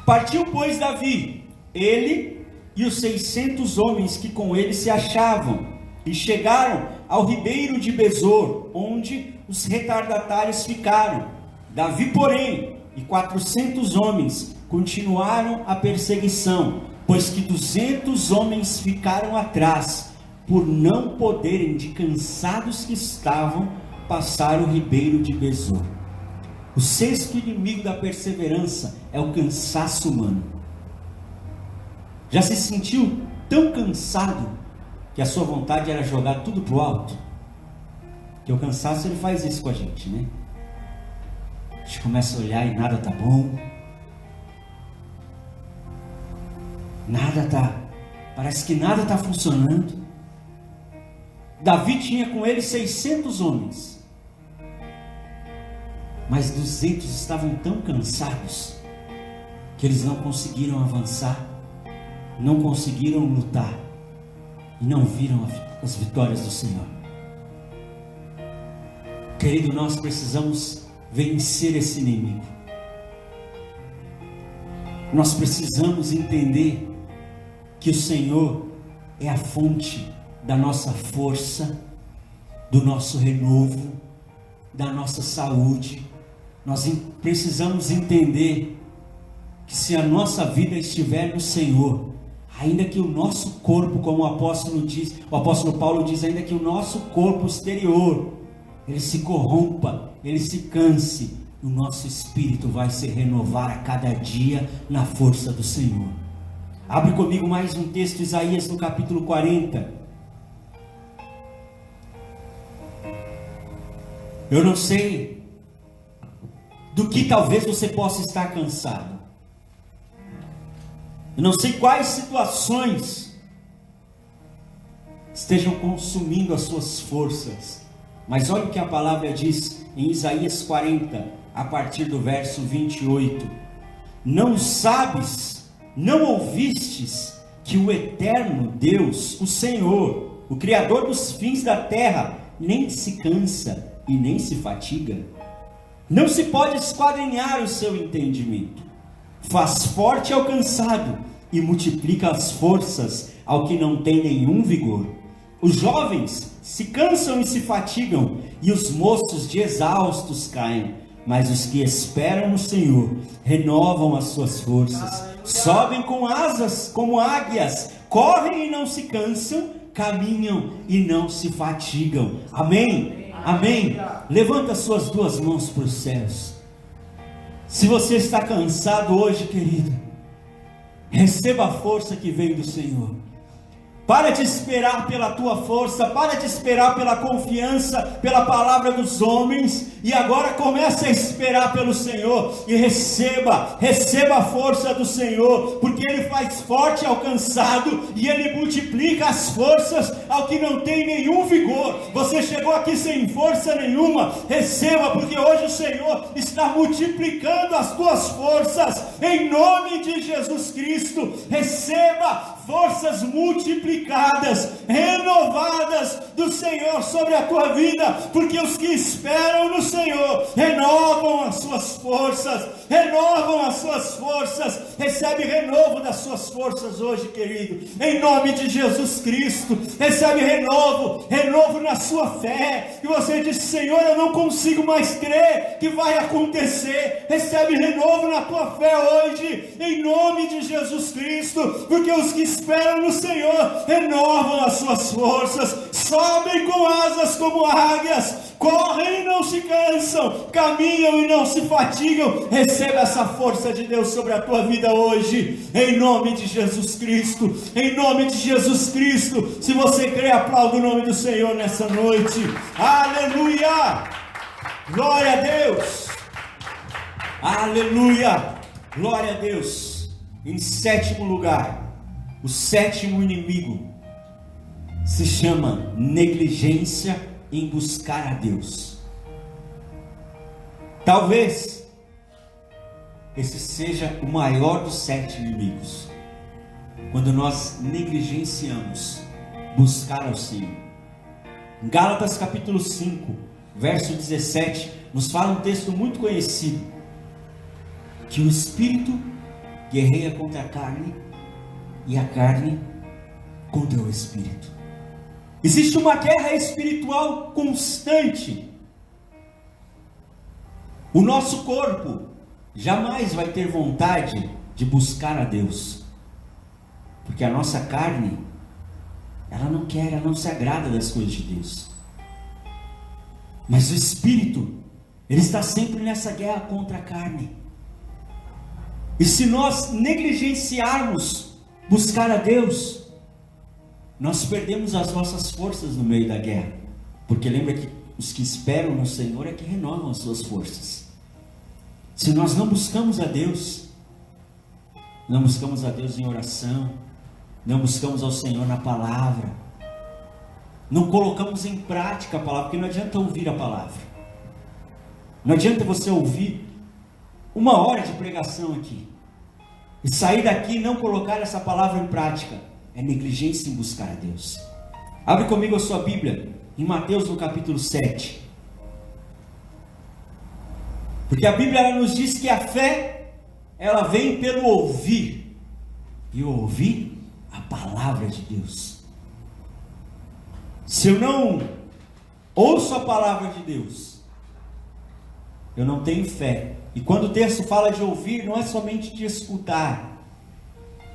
partiu, pois, Davi, ele e os 600 homens que com ele se achavam, e chegaram ao ribeiro de Besor, onde os retardatários ficaram. Davi, porém, e 400 homens continuaram a perseguição, pois que 200 homens ficaram atrás, por não poderem, de cansados que estavam, passar o ribeiro de Besor. O sexto inimigo da perseverança é o cansaço humano. Já se sentiu tão cansado que a sua vontade era jogar tudo para o alto? Porque o cansaço, ele faz isso com a gente, né? A gente começa a olhar e nada tá bom, parece que nada está funcionando. Davi tinha com ele 600 homens, mas 200 estavam tão cansados que eles não conseguiram avançar, não conseguiram lutar e não viram as vitórias do Senhor. Querido, nós precisamos vencer esse inimigo. Nós precisamos entender que o Senhor é a fonte da nossa força, do nosso renovo, da nossa saúde. Nós precisamos entender que se a nossa vida estiver no Senhor, ainda que o nosso corpo, como o apóstolo Paulo diz, ainda que o nosso corpo exterior, ele se corrompa, ele se canse, o nosso espírito vai se renovar a cada dia na força do Senhor. Abre comigo mais um texto, Isaías no capítulo 40. Eu não sei do que talvez você possa estar cansado. Eu não sei quais situações estejam consumindo as suas forças. Mas olha o que a palavra diz em Isaías 40, a partir do verso 28. Não sabes, não ouvistes que o eterno Deus, o Senhor, o Criador dos fins da terra, nem se cansa e nem se fatiga? Não se pode esquadrinhar o seu entendimento. Faz forte ao cansado e multiplica as forças ao que não tem nenhum vigor. Os jovens se cansam e se fatigam, e os moços de exaustos caem. Mas os que esperam no Senhor renovam as suas forças, sobem com asas como águias, correm e não se cansam, caminham e não se fatigam. Amém? Amém? Levanta suas duas mãos para os céus. Se você está cansado hoje, querido, receba a força que veio do Senhor. Para de esperar pela tua força, para de esperar pela confiança, pela palavra dos homens, e agora comece a esperar pelo Senhor, e receba a força do Senhor, porque Ele faz forte ao cansado, e Ele multiplica as forças ao que não tem nenhum vigor. Você chegou aqui sem força nenhuma, receba, porque hoje o Senhor está multiplicando as tuas forças, em nome de Jesus Cristo. Receba forças multiplicadas, renovadas do Senhor sobre a tua vida, porque os que esperam no Senhor renovam as suas forças, recebe renovo das suas forças hoje, querido, em nome de Jesus Cristo. Recebe renovo na sua fé, que você diz: Senhor, eu não consigo mais crer que vai acontecer. Recebe renovo na tua fé hoje, em nome de Jesus Cristo, porque os que esperam no Senhor renovam as suas forças, sobem com asas como águias, correm e não se cansam, caminham e não se fatigam. Receba essa força de Deus sobre a tua vida hoje, em nome de Jesus Cristo, em nome de Jesus Cristo. Se você crê, aplauda o nome do Senhor nessa noite. Aleluia, glória a Deus, aleluia, glória a Deus. Em sétimo lugar, o sétimo inimigo se chama negligência em buscar a Deus. Talvez esse seja o maior dos 7 inimigos. Quando nós negligenciamos buscar ao Senhor. Em Gálatas capítulo 5, verso 17, nos fala um texto muito conhecido, que o Espírito guerreia contra a carne e a carne contra o Espírito. Existe uma guerra espiritual constante. O nosso corpo jamais vai ter vontade de buscar a Deus, porque a nossa carne, ela não quer, ela não se agrada das coisas de Deus. Mas o Espírito, ele está sempre nessa guerra contra a carne. E se nós negligenciarmos buscar a Deus, nós perdemos as nossas forças no meio da guerra. Porque lembra que os que esperam no Senhor é que renovam as suas forças. Se nós não buscamos a Deus, não buscamos a Deus em oração, não buscamos ao Senhor na palavra, não colocamos em prática a palavra, porque não adianta ouvir a palavra. Não adianta você ouvir 1 hora de pregação aqui e sair daqui e não colocar essa palavra em prática. É negligência em buscar a Deus. Abre comigo a sua Bíblia em Mateus no capítulo 7. Porque a Bíblia ela nos diz que a fé, ela vem pelo ouvir, e ouvir a palavra de Deus. Se eu não ouço a palavra de Deus, eu não tenho fé. E quando o texto fala de ouvir, não é somente de escutar,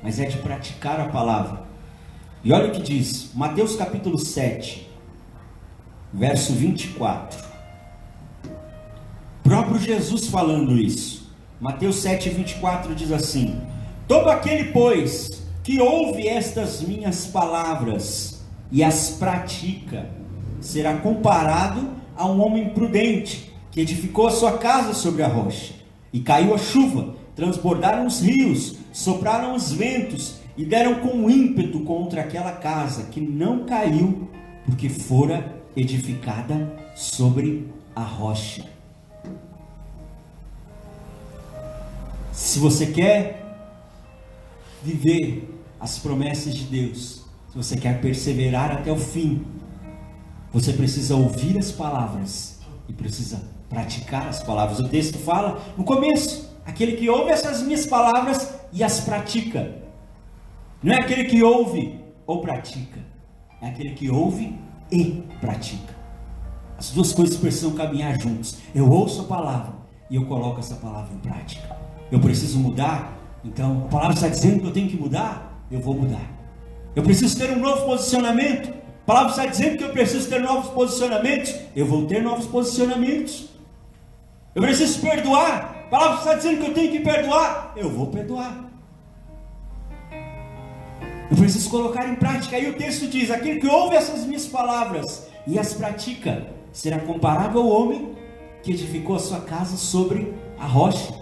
mas é de praticar a palavra. E olha o que diz, Mateus capítulo 7, verso 24. Próprio Jesus falando isso. Mateus 7, 24 diz assim: todo aquele, pois, que ouve estas minhas palavras e as pratica, será comparado a um homem prudente, que edificou a sua casa sobre a rocha. E caiu a chuva, transbordaram os rios, sopraram os ventos, e deram com ímpeto contra aquela casa, que não caiu, porque fora edificada sobre a rocha. Se você quer viver as promessas de Deus, se você quer perseverar até o fim, você precisa ouvir as palavras e precisa praticar as palavras. O texto fala no começo, aquele que ouve essas minhas palavras e as pratica. Não é aquele que ouve ou pratica, é aquele que ouve e pratica. As duas coisas precisam caminhar juntos. Eu ouço a palavra e eu coloco essa palavra em prática. Eu preciso mudar, então a palavra está dizendo que eu tenho que mudar, eu vou mudar. Eu preciso ter um novo posicionamento, a palavra está dizendo que eu preciso ter novos posicionamentos, eu vou ter novos posicionamentos. Eu preciso perdoar, a palavra está dizendo que eu tenho que perdoar, eu vou perdoar. Eu preciso colocar em prática. Aí o texto diz, aquele que ouve essas minhas palavras e as pratica, será comparado ao homem que edificou a sua casa sobre a rocha.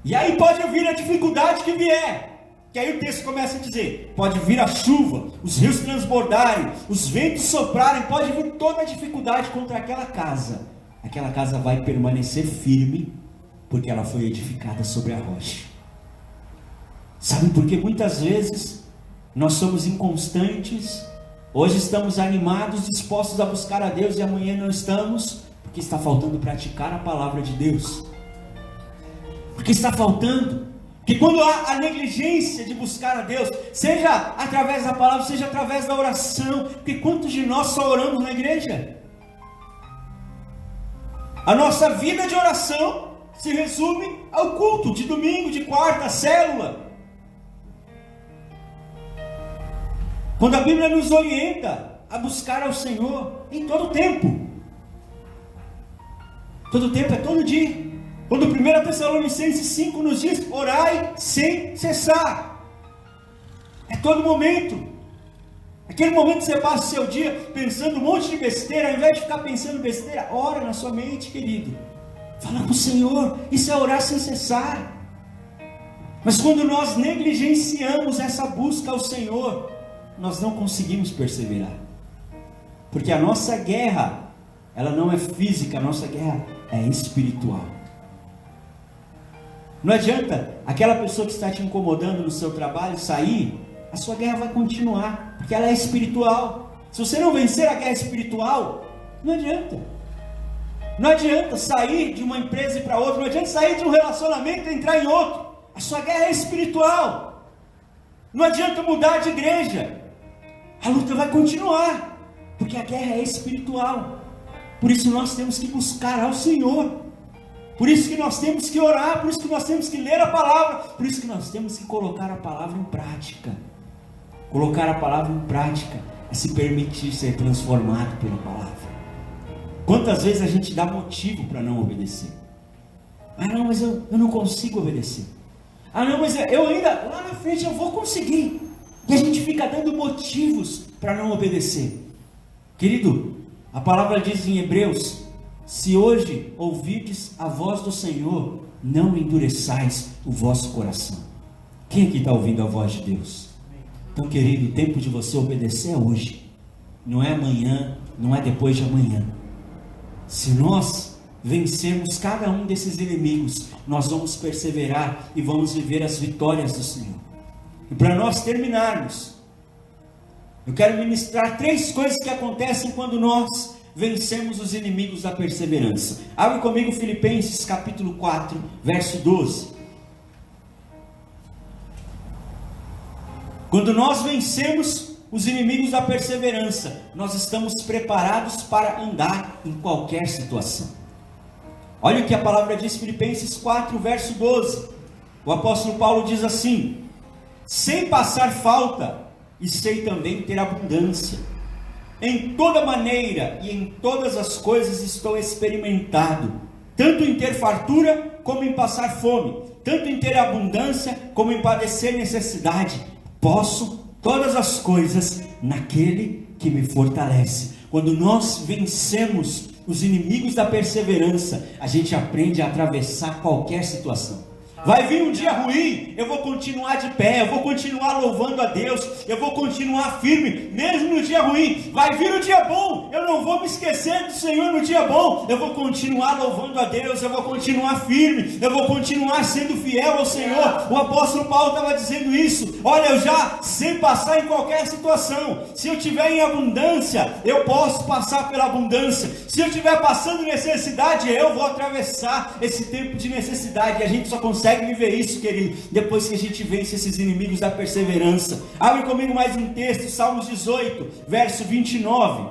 E aí pode vir a dificuldade que vier, que aí o texto começa a dizer, pode vir a chuva, os rios transbordarem, os ventos soprarem, pode vir toda a dificuldade contra aquela casa vai permanecer firme, porque ela foi edificada sobre a rocha. Sabe por que muitas vezes nós somos inconstantes? Hoje estamos animados, dispostos a buscar a Deus, e amanhã não estamos, porque está faltando praticar a palavra de Deus. Porque está faltando. Porque quando há a negligência de buscar a Deus, seja através da palavra, seja através da oração, porque quantos de nós só oramos na igreja? A nossa vida de oração se resume ao culto de domingo, de quarta, a célula. Quando a Bíblia nos orienta a buscar ao Senhor em todo o tempo. Todo tempo é todo dia. Quando 1 Tessalonicenses 5 nos diz, orai sem cessar. É todo momento. Aquele momento que você passa o seu dia pensando um monte de besteira, ao invés de ficar pensando besteira, ora na sua mente, querido. Fala com o Senhor, isso é orar sem cessar. Mas quando nós negligenciamos essa busca ao Senhor, nós não conseguimos perseverar. Porque a nossa guerra, ela não é física, a nossa guerra é espiritual. Não adianta aquela pessoa que está te incomodando no seu trabalho sair, a sua guerra vai continuar, porque ela é espiritual. Se você não vencer a guerra espiritual, não adianta. Não adianta sair de uma empresa e para outra, não adianta sair de um relacionamento e entrar em outro. A sua guerra é espiritual. Não adianta mudar de igreja. A luta vai continuar, porque a guerra é espiritual. Por isso nós temos que buscar ao Senhor. Por isso que nós temos que orar, por isso que nós temos que ler a palavra, por isso que nós temos que colocar a palavra em prática. Colocar a palavra em prática é se permitir ser transformado pela palavra. Quantas vezes a gente dá motivo para não obedecer? Ah não, mas eu não consigo obedecer. Ah não, mas eu ainda, lá na frente eu vou conseguir. E a gente fica dando motivos para não obedecer. Querido, a palavra diz em Hebreus: se hoje ouvirdes a voz do Senhor, não endureçais o vosso coração. Quem aqui está ouvindo a voz de Deus? Então, querido, o tempo de você obedecer é hoje. Não é amanhã, não é depois de amanhã. Se nós vencermos cada um desses inimigos, nós vamos perseverar e vamos viver as vitórias do Senhor. E para nós terminarmos, eu quero ministrar 3 coisas que acontecem quando nós vencemos os inimigos da perseverança. Abre comigo Filipenses capítulo 4, verso 12. Quando nós vencemos os inimigos da perseverança, nós estamos preparados para andar em qualquer situação. Olha o que a palavra diz, Filipenses 4, verso 12. O apóstolo Paulo diz assim: sem passar falta, e sei também ter abundância. Em toda maneira e em todas as coisas estou experimentado, tanto em ter fartura como em passar fome, tanto em ter abundância como em padecer necessidade. Posso todas as coisas naquele que me fortalece. Quando nós vencemos os inimigos da perseverança, a gente aprende a atravessar qualquer situação. Vai vir um dia ruim, eu vou continuar de pé, eu vou continuar louvando a Deus, eu vou continuar firme, mesmo no dia ruim. Vai vir um dia bom, eu não vou me esquecer do Senhor no dia bom, eu vou continuar louvando a Deus, eu vou continuar firme, eu vou continuar sendo fiel ao Senhor. O apóstolo Paulo estava dizendo isso. Olha, eu já sei passar em qualquer situação. Se eu estiver em abundância, eu posso passar pela abundância. Se eu estiver passando necessidade, eu vou atravessar esse tempo de necessidade. E a gente só consegue viver isso, querido, depois que a gente vence esses inimigos da perseverança. Abre comigo mais um texto, Salmos 18, verso 29.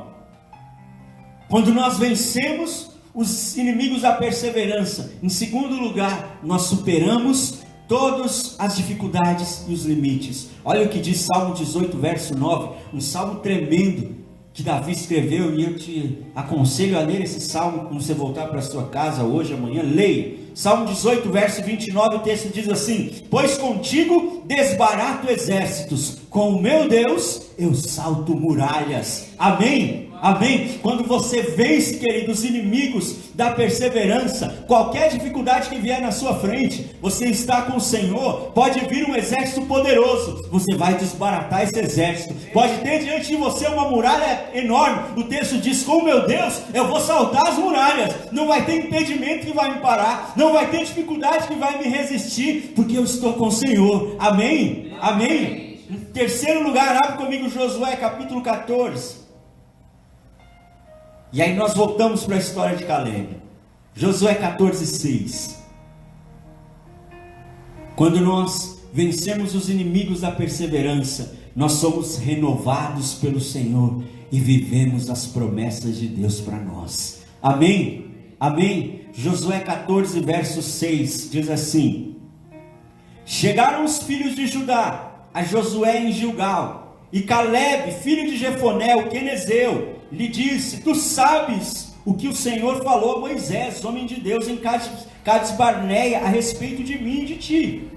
Quando nós vencemos os inimigos da perseverança, em segundo lugar, nós superamos todas as dificuldades e os limites. Olha o que diz Salmo 18, verso 9, um salmo tremendo que Davi escreveu, e eu te aconselho a ler esse salmo quando você voltar para a sua casa hoje, amanhã, leia. Salmo 18, verso 29, o texto diz assim: pois contigo desbarato exércitos, com o meu Deus eu salto muralhas. Amém? Amém? Quando você vence, querido, os inimigos da perseverança, qualquer dificuldade que vier na sua frente, você está com o Senhor, pode vir um exército poderoso, você vai desbaratar esse exército. Pode ter diante de você uma muralha enorme, o texto diz: com o meu Deus eu vou saltar as muralhas. Não vai ter impedimento que vai me parar, não vai ter dificuldade que vai me resistir, porque eu estou com o Senhor. Amém? Amém? Em terceiro lugar, abre comigo Josué capítulo 14. E aí nós voltamos para a história de Caleb. Josué 14, 6. Quando nós vencemos os inimigos da perseverança, nós somos renovados pelo Senhor e vivemos as promessas de Deus para nós. Amém? Amém? Josué 14, verso 6 diz assim: chegaram os filhos de Judá a Josué em Gilgal, e Caleb, filho de Jefoné, o quenezeu, lhe disse: tu sabes o que o Senhor falou a Moisés, homem de Deus, em Cades Barneia, a respeito de mim e de ti.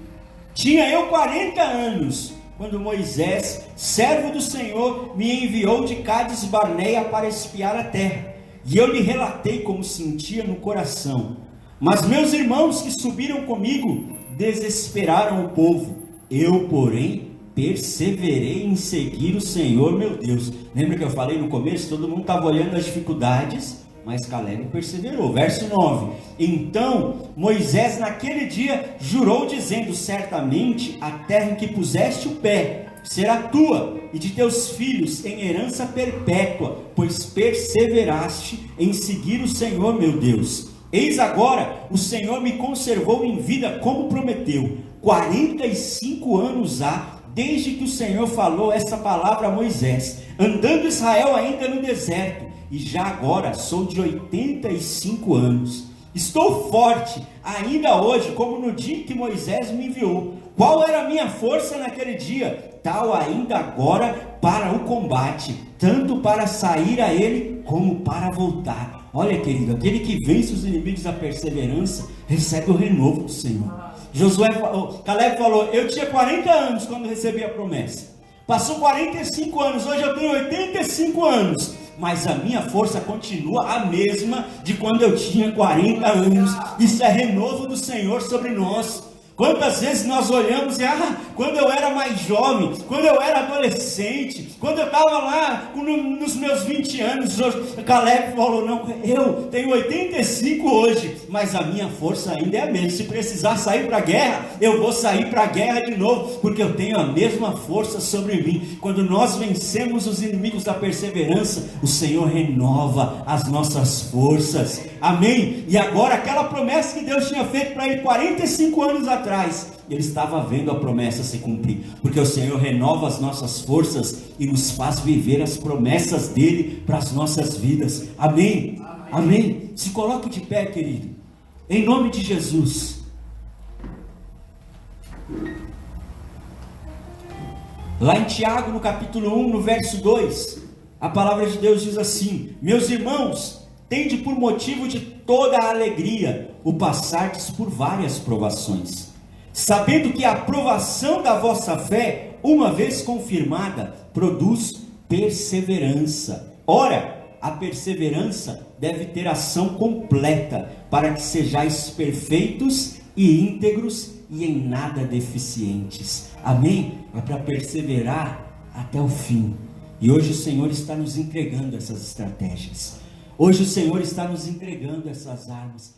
Tinha eu 40 anos, quando Moisés, servo do Senhor, me enviou de Cades Barneia para espiar a terra, e eu lhe relatei como sentia no coração. Mas meus irmãos que subiram comigo desesperaram o povo. Eu, porém, perseverei em seguir o Senhor meu Deus. Lembra que eu falei no começo? Todo mundo estava olhando as dificuldades mas Caleb perseverou. Verso 9: então Moisés naquele dia jurou dizendo: certamente a terra em que puseste o pé será tua e de teus filhos em herança perpétua, pois perseveraste em seguir o Senhor meu Deus. Eis agora, o Senhor me conservou em vida como prometeu. 45 anos há desde que o Senhor falou essa palavra a Moisés, andando Israel ainda no deserto, e já agora sou de 85 anos. Estou forte ainda hoje, como no dia que Moisés me enviou. Qual era a minha força naquele dia? Tal ainda agora para o combate, tanto para sair a ele, como para voltar. Olha, querido, aquele que vence os inimigos da perseverança, recebe o renovo do Senhor. Caleb falou: eu tinha 40 anos quando recebi a promessa. Passou 45 anos, hoje eu tenho 85 anos. Mas a minha força continua a mesma de quando eu tinha 40 anos. Isso é renovo do Senhor sobre nós. Quantas vezes nós olhamos e, quando eu era mais jovem, quando eu era adolescente, quando eu estava lá nos meus 20 anos, Caleb falou: não, eu tenho 85 hoje, mas a minha força ainda é a mesma. Se precisar sair para a guerra, eu vou sair para a guerra de novo, porque eu tenho a mesma força sobre mim. Quando nós vencemos os inimigos da perseverança, o Senhor renova as nossas forças. Amém? E agora aquela promessa que Deus tinha feito para ele 45 anos atrás, ele estava vendo a promessa se cumprir, porque o Senhor renova as nossas forças e nos faz viver as promessas dele para as nossas vidas. Amém? Amém? Se coloque de pé, querido, em nome de Jesus. Lá em Tiago, no capítulo 1, no verso 2, a palavra de Deus diz assim: meus irmãos, tende por motivo de toda a alegria o passardes por várias provações, sabendo que a aprovação da vossa fé, uma vez confirmada, produz perseverança. Ora, a perseverança deve ter ação completa, para que sejais perfeitos e íntegros e em nada deficientes. Amém? É para perseverar até o fim. E hoje o Senhor está nos entregando essas estratégias. Hoje o Senhor está nos entregando essas armas.